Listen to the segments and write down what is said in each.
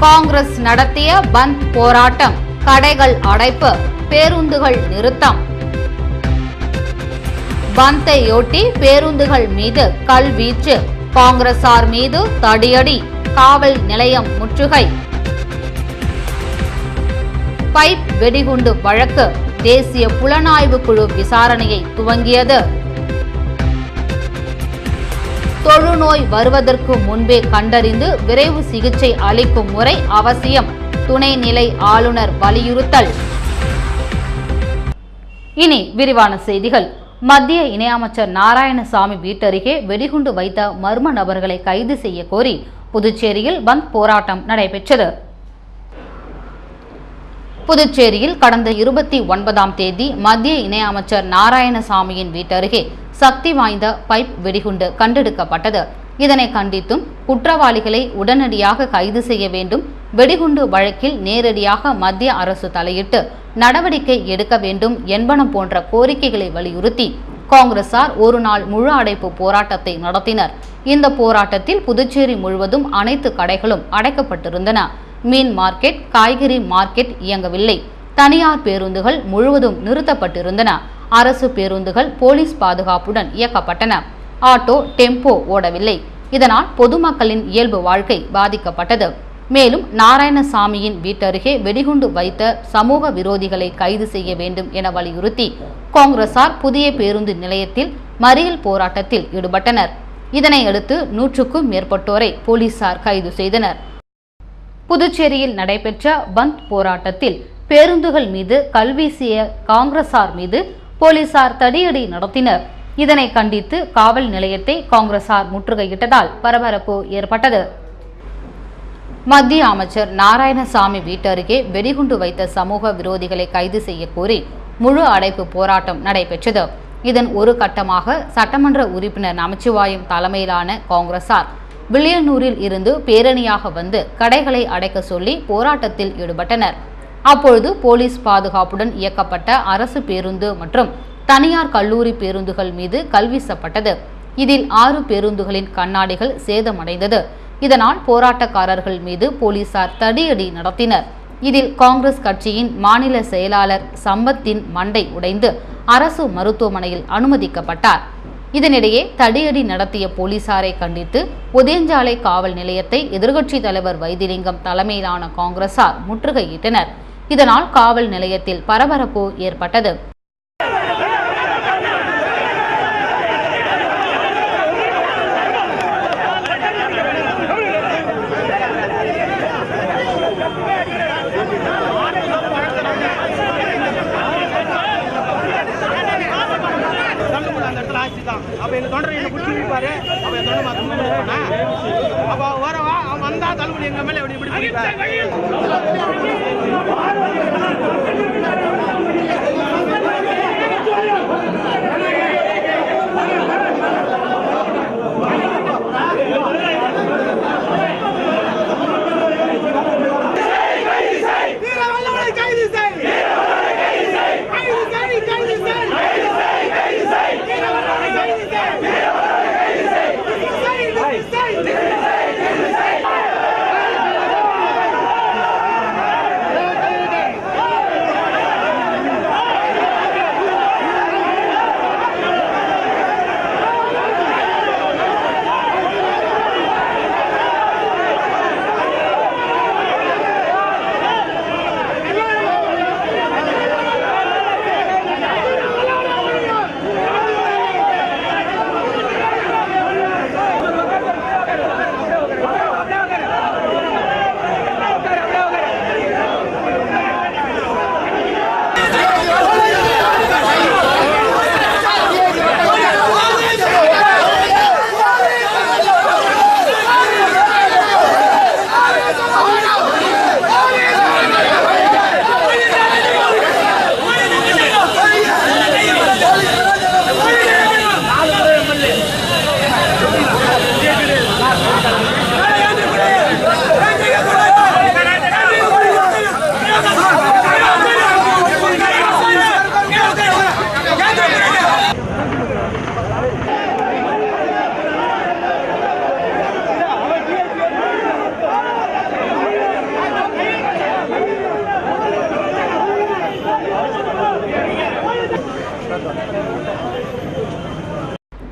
காங்கிரஸ் நடத்திய பந்த் போராட்டம், கடைகள் அடைப்பு, பேருந்துகள் நிறுத்தம். பந்தையொட்டி பேருந்துகள் மீது கல்வீச்சு, காங்கிரசார் மீது தடியடி, காவல் நிலையம் முற்றுகை. பைப் வெடிகுண்டு வழக்கு, தேசிய புலனாய்வு குழு விசாரணையை துவங்கியது. தொழுநோய் வருவதற்கு முன்பே கண்டறிந்து விரைவு சிகிச்சை அளிக்கும் முறை அவசியம், துணைநிலை ஆளுநர் வலியுறுத்தல். இனி விரிவான செய்திகள். மத்திய இணையமைச்சர் நாராயணசாமி வீட்டருகே வெடிகுண்டு வைத்த மர்ம நபர்களை கைது செய்ய கோரி புதுச்சேரியில் பந்த் போராட்டம் நடைபெற்றது. புதுச்சேரியில் கடந்த 29ஆம் தேதி மத்திய இணையமைச்சர் நாராயணசாமியின் வீட்டருகே சக்தி வாய்ந்த பைப் வெடிகுண்டு கண்டெடுக்கப்பட்டது. இதனை கண்டித்தும் குற்றவாளிகளை உடனடியாக கைது செய்ய வேண்டும், வெடிகுண்டு வழக்கில் நேரடியாக மத்திய அரசு தலையிட்டு நடவடிக்கை எடுக்க வேண்டும் என்பன போன்ற கோரிக்கைகளை வலியுறுத்தி காங்கிரசார் ஒரு நாள் முழு அடைப்பு போராட்டத்தை நடத்தினர். இந்த போராட்டத்தில் புதுச்சேரி முழுவதும் அனைத்து கடைகளும் அடைக்கப்பட்டிருந்தன. மீன் மார்க்கெட், காய்கறி மார்க்கெட் இயங்கவில்லை. தனியார் பேருந்துகள் முழுவதும் நிறுத்தப்பட்டிருந்தன. அரசு பேருந்துகள் போலீஸ் பாதுகாப்புடன் இயக்கப்பட்டன. ஆட்டோ, டெம்போ ஓடவில்லை. இதனால் பொதுமக்களின் இயல்பு வாழ்க்கை பாதிக்கப்பட்டது. மேலும் நாராயணசாமியின் வீட்டருகே வெடிகுண்டு வைத்த சமூக விரோதிகளை கைது செய்ய வேண்டும் என வலியுறுத்தி காங்கிரசார் புதிய பேருந்து நிலையத்தில் மறியல் போராட்டத்தில் ஈடுபட்டனர். இதனையடுத்து 100க்கும் மேற்பட்டோரை போலீசார் கைது செய்தனர். புதுச்சேரியில் நடைபெற்ற பந்த் போராட்டத்தில் பேருந்துகள் மீது கல்வீசிய காங்கிரசார் மீது போலீசார் தடியடி நடத்தினர். இதனை கண்டித்து காவல் நிலையத்தை காங்கிரசார் முற்றுகையிட்டதால் பரபரப்பு ஏற்பட்டது. மத்திய அமைச்சர் நாராயணசாமி வீட்டருகே வெடிகுண்டு வைத்த சமூக விரோதிகளை கைது செய்ய கோரி முழு அடைப்பு போராட்டம் நடைபெற்றது. இதன் ஒரு கட்டமாக சட்டமன்ற உறுப்பினர் நமச்சிவாயம் தலைமையிலான காங்கிரசார் வில்லியனூரில் இருந்து பேரணியாக வந்து கடைகளை அடைக்க சொல்லி போராட்டத்தில் ஈடுபட்டனர். அப்பொழுது போலீஸ் பாதுகாப்புடன் இயக்கப்பட்ட அரசு பேருந்து மற்றும் தனியார் கல்லூரி பேருந்துகள் மீது கல்வீசப்பட்டது. இதில் 6 பேருந்துகளின் கண்ணாடிகள் சேதமடைந்தது. இதனால் போராட்டக்காரர்கள் மீது போலீசார் தடியடி நடத்தினர். இதில் காங்கிரஸ் கட்சியின் மாநில செயலாளர் சம்பத்தின் மண்டை உடைந்து அரசு மருத்துவமனையில் அனுமதிக்கப்பட்டார். இதனிடையே தடியடி நடத்திய போலீசாரை கண்டித்து உதயஞ்சாலை காவல் நிலையத்தை எதிர்க்கட்சித் தலைவர் வைத்திலிங்கம் தலைமையிலான காங்கிரசார் முற்றுகையிட்டனர். இதனால் காவல் நிலையத்தில் பரபரப்பு ஏற்பட்டது.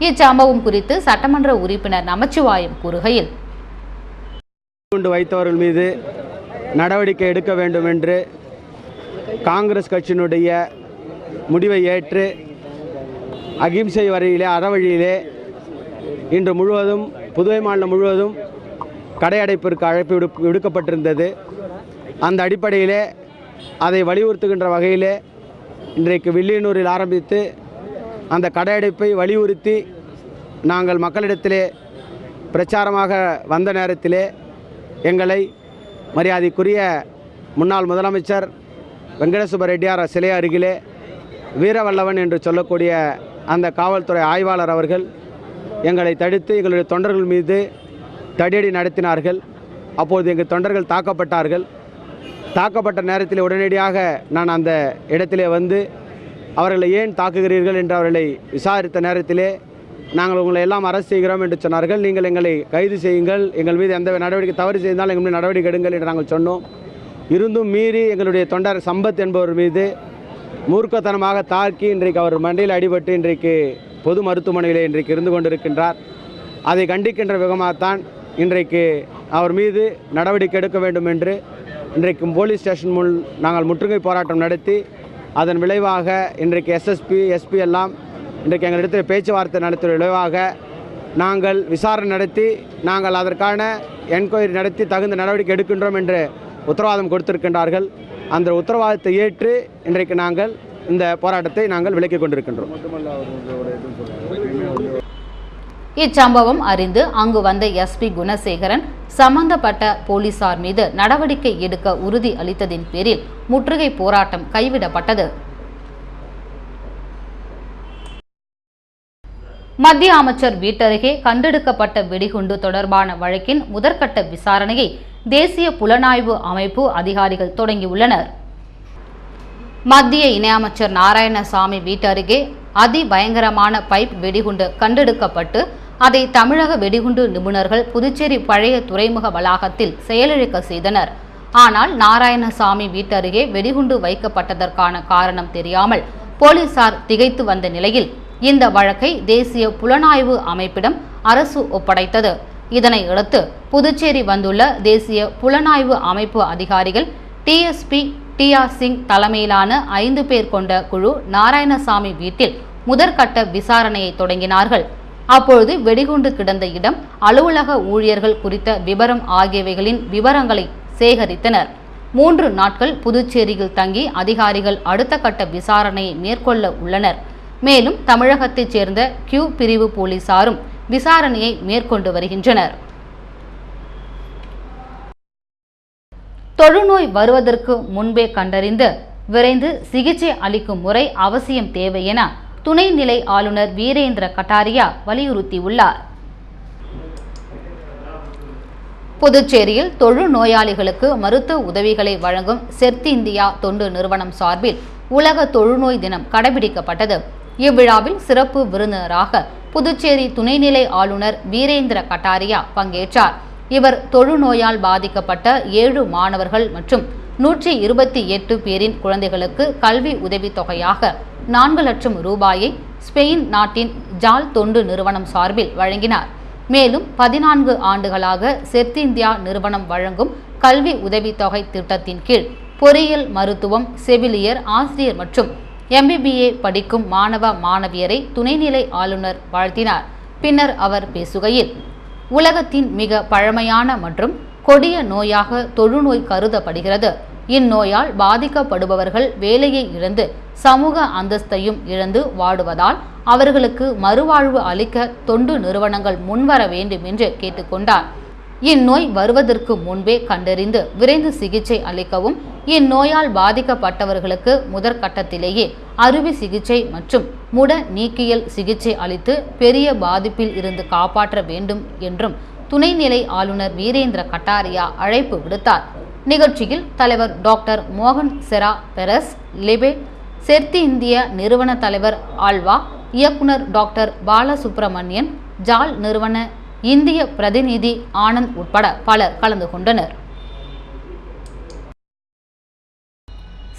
இச்சம்பவம் குறித்து சட்டமன்ற உறுப்பினர் நமச்சிவாயம் கூறுகையில், வைத்தவர்கள் மீது நடவடிக்கை எடுக்க வேண்டும் என்று காங்கிரஸ் கட்சியினுடைய முடிவை ஏற்று அகிம்சை வரையிலே அறவழியிலே இன்று முழுவதும் புதுவை மாநிலம் முழுவதும் கடையடைப்பிற்கு அழைப்பு விடுக்கப்பட்டிருந்தது. அந்த அடிப்படையிலே அதை வலியுறுத்துகின்ற வகையிலே இன்றைக்கு வில்லியனூரில் ஆரம்பித்து அந்த கடையடைப்பை வலியுறுத்தி நாங்கள் மக்களிடத்திலே பிரச்சாரமாக வந்த நேரத்திலே எங்களை மரியாதைக்குரிய முன்னாள் முதலமைச்சர் வெங்கடசுப்ப ரெட்டியார் சிலை அருகிலே வீரவல்லவன் என்று சொல்லக்கூடிய அந்த காவல்துறை ஆய்வாளர் அவர்கள் எங்களை தடுத்து எங்களுடைய தொண்டர்கள் மீது தடியடி நடத்தினார்கள். அப்போது எங்கள் தொண்டர்கள் தாக்கப்பட்டார்கள். தாக்கப்பட்ட நேரத்தில் உடனடியாக நான் அந்த இடத்திலே வந்து அவர்களை ஏன் தாக்குகிறீர்கள் என்று அவர்களை விசாரித்த நேரத்திலே நாங்கள் உங்களை எல்லாம் அரசு செய்கிறோம் என்று சொன்னார்கள். நீங்கள் எங்களை கைது செய்யுங்கள், எங்கள் மீது எந்த நடவடிக்கை தவறு செய்தால் எங்கள் மீது நடவடிக்கை எடுங்கள் என்று நாங்கள் சொன்னோம். இருந்தும் மீறி எங்களுடைய தொண்டர் சம்பத் என்பவர் மீது மூர்க்கத்தனமாக தாக்கி இன்றைக்கு அவர் மண்டையில் அடிபட்டு இன்றைக்கு பொது மருத்துவமனையில் இன்றைக்கு இருந்து கொண்டிருக்கின்றார். அதை கண்டிக்கின்ற விதமாகத்தான் இன்றைக்கு அவர் மீது நடவடிக்கை எடுக்க வேண்டும் என்று இன்றைக்கு போலீஸ் ஸ்டேஷன் முன் நாங்கள் முற்றுகை போராட்டம் நடத்தி அதன் விளைவாக இன்றைக்கு எஸ்எஸ்பி எஸ்பி எல்லாம் இன்றைக்கு எங்களிடத்தில் பேச்சுவார்த்தை நடத்திய விளைவாக நாங்கள் விசாரணை நடத்தி நாங்கள் அதற்கான என்கொயரி நடத்தி தகுந்த நடவடிக்கை எடுக்கின்றோம் என்று உத்தரவாதம் கொடுத்திருக்கின்றார்கள். அந்த உத்தரவாதத்தை ஏற்று இன்றைக்கு நாங்கள் இந்த போராட்டத்தை நாங்கள் விலக்கிக் கொண்டிருக்கின்றோம். இச்சம்பவம் அறிந்து அங்கு வந்த எஸ்பி குணசேகரன் சம்பந்தப்பட்ட போலீசார் மீது நடவடிக்கை எடுக்க உறுதி அளித்ததின் பேரில் முற்றுகை போராட்டம் கைவிடப்பட்டது. மத்திய அமைச்சர் வீட்டருகே கண்டெடுக்கப்பட்ட வெடிகுண்டு தொடர்பான வழக்கின் முதற்கட்ட விசாரணையை தேசிய புலனாய்வு அமைப்பு அதிகாரிகள் தொடங்கியுள்ளனர். மத்திய இணையமைச்சர் நாராயணசாமி வீட்டருகே அதிபயங்கரமான பைப் வெடிகுண்டு கண்டெடுக்கப்பட்டு அதை தமிழக வெடிகுண்டு நிபுணர்கள் புதுச்சேரி பழைய துறைமுக வளாகத்தில் செயலிழக்க செய்தனர். ஆனால் நாராயணசாமி வீட்டருகே வெடிகுண்டு வைக்கப்பட்டதற்கான காரணம் தெரியாமல் போலீசார் திகைத்து வந்த நிலையில் இந்த வழக்கை தேசிய புலனாய்வு அமைப்பிடம் அரசு ஒப்படைத்தது. இதனை அடுத்து புதுச்சேரி வந்துள்ள தேசிய புலனாய்வு அமைப்பு அதிகாரிகள் டிஎஸ்பி டிஆர் சிங் தலைமையிலான 5 பேர் கொண்ட குழு நாராயணசாமி வீட்டில் முதற்கட்ட விசாரணையை தொடங்கினார்கள். அப்பொழுது வெடிகுண்டு கிடந்த இடம், அலுவலக ஊழியர்கள் குறித்த விவரம் ஆகியவைகளின் விவரங்களை சேகரித்தனர். 3 நாட்கள் புதுச்சேரியில் தங்கி அதிகாரிகள் அடுத்த கட்ட விசாரணையை மேற்கொள்ள உள்ளனர். மேலும் தமிழகத்தைச் சேர்ந்த கியூ பிரிவு போலீசாரும் விசாரணையை மேற்கொண்டு வருகின்றனர். தொழுநோய் வருவதற்கு முன்பே கண்டறிந்து விரைந்து சிகிச்சை அளிக்கும் முறை அவசியம் தேவை என துணைநிலை ஆளுநர் வீரேந்திர கட்டாரியா வலியுறுத்தியுள்ளார். புதுச்சேரியில் தொழுநோயாளிகளுக்கு மருத்துவ உதவிகளை வழங்கும் செர்த் இந்தியா தொண்டு நிறுவனம் சார்பில் உலக தொழுநோய் தினம் கடைபிடிக்கப்பட்டது. இவ்விழாவில் சிறப்பு விருந்தினராக புதுச்சேரி துணைநிலை ஆளுநர் வீரேந்திர கட்டாரியா பங்கேற்றார். இவர் தொழுநோயால் பாதிக்கப்பட்ட 7 மாணவர்கள் மற்றும் 128 பேரின் குழந்தைகளுக்கு கல்வி உதவித்தொகையாக 4 லட்சம் ரூபாயை ஸ்பெயின் நாட்டின் ஜால் தொண்டு நிறுவனம் சார்பில் வழங்கினார். மேலும் 14 ஆண்டுகளாக செர்த் இந்தியா நிறுவனம் வழங்கும் கல்வி உதவித்தொகை திட்டத்தின் கீழ் பொறியியல், மருத்துவம், செவிலியர், ஆசிரியர் மற்றும் MBBA படிக்கும் மாணவ மாணவியரை துணைநிலை ஆளுநர் வாழ்த்தினார். பின்னர் அவர் பேசுகையில், உலகத்தின் மிக பழமையான மற்றும் கொடிய நோயாக தொழுநோய் கருதப்படுகிறது. இந்நோயால் பாதிக்கப்படுபவர்கள் வேலையை இழந்து சமூக அந்தஸ்தையும் இழந்து வாடுவதால் அவர்களுக்கு மறுவாழ்வு அளிக்க தொண்டு நிறுவனங்கள் முன்வர வேண்டும் என்று கேட்டுக்கொண்டார். இந்நோய் வருவதற்கு முன்பே கண்டறிந்து விரைந்து சிகிச்சை அளிக்கவும், இந்நோயால் பாதிக்கப்பட்டவர்களுக்கு முதற்கட்டத்திலேயே அறுவை சிகிச்சை மற்றும் முட நீக்கியல் சிகிச்சை அளித்து பெரிய பாதிப்பில் இருந்து காப்பாற்ற வேண்டும் என்றும் துணைநிலை ஆளுநர் வீரேந்திர கட்டாரியா அழைப்பு விடுத்தார். நிகழ்ச்சியில் தலைவர் டாக்டர் மோகன் செரா பெரஸ் லிபே, செர்த் இந்திய நிறுவன தலைவர் ஆல்வா, இயக்குனர் டாக்டர் பாலசுப்ரமணியன், ஜால் நிறுவன இந்திய பிரதிநிதி ஆனந்த் உட்பட பலர் கலந்து கொண்டனர்.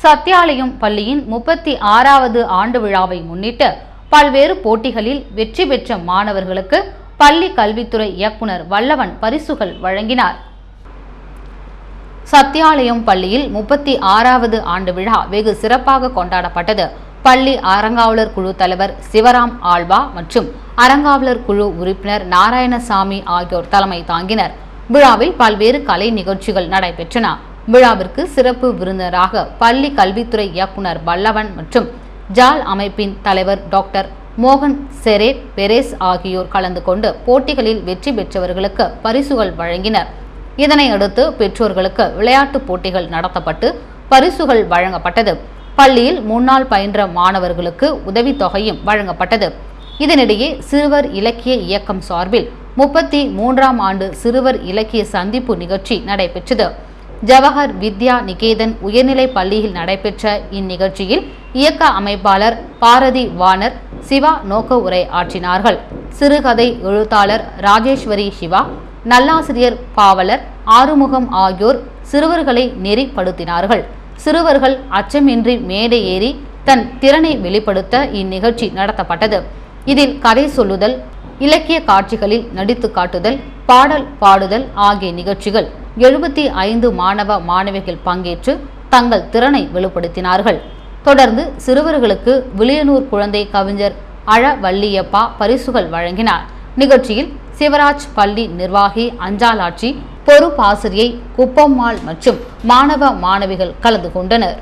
சத்தியாலயம் பள்ளியின் 36வது ஆண்டு விழாவை முன்னிட்டு பல்வேறு போட்டிகளில் வெற்றி பெற்ற மாணவர்களுக்கு பள்ளி கல்வித்துறை இயக்குனர் வல்லவன் பரிசுகள் வழங்கினார். சத்தியாலயம் பள்ளியில் 36வது ஆண்டு விழா வெகு சிறப்பாக கொண்டாடப்பட்டது. பள்ளி அறங்காவலர் குழு தலைவர் சிவராம் ஆல்வா மற்றும் அறங்காவலர் குழு உறுப்பினர் நாராயணசாமி ஆகியோர் தலைமை தாங்கினர். விழாவில் பல்வேறு கலை நிகழ்ச்சிகள் நடைபெற்றன. விழாவிற்கு சிறப்பு விருந்தினராக பள்ளி கல்வித்துறை இயக்குனர் வல்லவன் மற்றும் ஜால் அமைப்பின் தலைவர் டாக்டர் மோகன் செரேட் பெரேஸ் ஆகியோர் கலந்து கொண்டு போட்டிகளில் வெற்றி பெற்றவர்களுக்கு பரிசுகள் வழங்கினர். இதனை அடுத்து பெற்றோர்களுக்கு விளையாட்டுப் போட்டிகள் நடத்தப்பட்டு பரிசுகள் வழங்கப்பட்டது. பள்ளியில் முன்னாள் பயின்ற மாணவர்களுக்கு உதவித்தொகையும் வழங்கப்பட்டது. இதனிடையே சிறுவர் இலக்கிய இயக்கம் சார்பில் 33ஆம் ஆண்டு சிறுவர் இலக்கிய சந்திப்பு நிகழ்ச்சி நடைபெற்றது. ஜவஹர் வித்யா நிகேதன் உயர்நிலை பள்ளியில் நடைபெற்ற இந்நிகழ்ச்சியில் இயக்க அமைப்பாளர் பாரதி வானர் சிவா நோக்க உரை ஆற்றினார்கள். சிறுகதை எழுத்தாளர் ராஜேஸ்வரி சிவா, நல்லாசிரியர் பாவலர் ஆறுமுகம் ஆகியோர் சிறுவர்களை நெறிப்படுத்தினார்கள். சிறுவர்கள் அச்சமின்றி மேடை ஏறி தன் திறனை வெளிப்படுத்த இந்நிகழ்ச்சி நடத்தப்பட்டது. இதில் கதை சொல்லுதல், இலக்கிய காட்சிகளில் நடித்து காட்டுதல், பாடல் பாடுதல் ஆகிய நிகழ்ச்சிகள் 75 மாணவ மாணவிகள் பங்கேற்று தங்கள் திறனை வெளிப்படுத்தினார்கள். தொடர்ந்து சிறுவர்களுக்கு விளியனூர் குழந்தை கவிஞர் அழ வள்ளியப்பா பரிசுகள் வழங்கினார். நிகழ்ச்சியில் சிவராஜ் பள்ளி நிர்வாகி அஞ்சாலாட்சி, பொறுப்பாசிரியை குப்பம்மாள் மற்றும் மாணவ மாணவிகள் கலந்து கொண்டனர்.